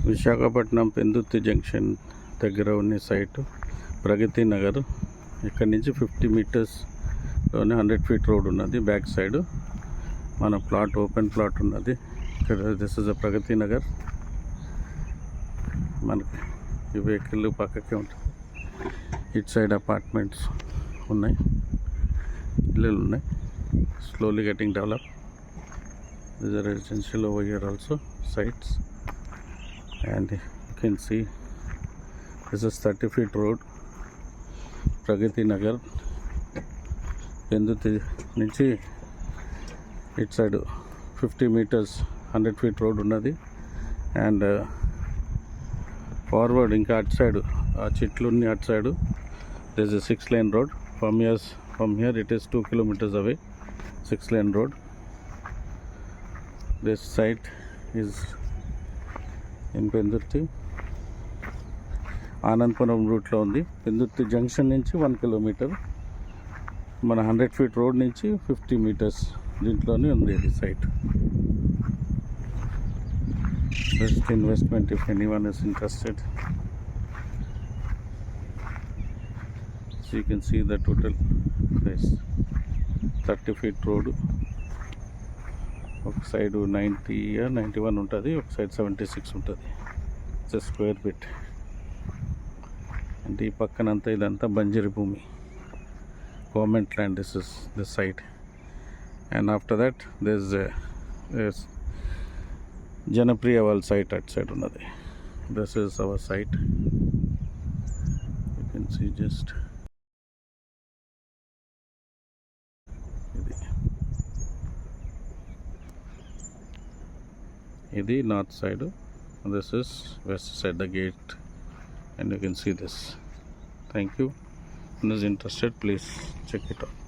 Visakhapatnam Pendurthi junction దగ్గర ఉన్న site Pragathi Nagar. ఇక్కడ నుంచి 50 మీటర్స్లోనే 100 ఫీట్ రోడ్ ఉన్నది. బ్యాక్ సైడ్ మన ప్లాట్, ఓపెన్ ప్లాట్ ఉన్నది ఇక్కడ. This is a Pragathi Nagar. మనకి ఈ వెహికల్ పక్కకే ఉంటుంది. ఇటు సైడ్ అపార్ట్మెంట్స్ ఉన్నాయి, ఇల్లులు ఉన్నాయి. Slowly getting develop. This are residential over here also sites, and you can see this is 30 feet road, Pragati Nagar. Penduti nunchi it side 50 meters 100 feet road unnadi, and forward inka at side aa chitlu unni at side there is a 6-lane road. From here it is 2 kilometers away, 6-lane road. This site is in Pendurti. Anandapuram రూట్లో ఉంది. Pendurthi junction నుంచి 1 kilometre, మన 100 feet road నుంచి 50 metres దీంట్లోనే ఉంది ఇది site. Best investment if anyone is interested. So you can see the total price. 30 feet road. ఒక side 91 ఉంటుంది, ఒక సైడ్ 76 ఉంటుంది. It's square feet. అంటే ఈ పక్కనంతా ఇదంతా బంజరు భూమి, government land. This is this side. And after that this Janapriya వాళ్ళ సైట్ అట్ సైడ్ ఉన్నది. This is our site. You can see just ఇది north side, this is west side, the gate, and you can see this. Thank you. Who is interested, please check it out.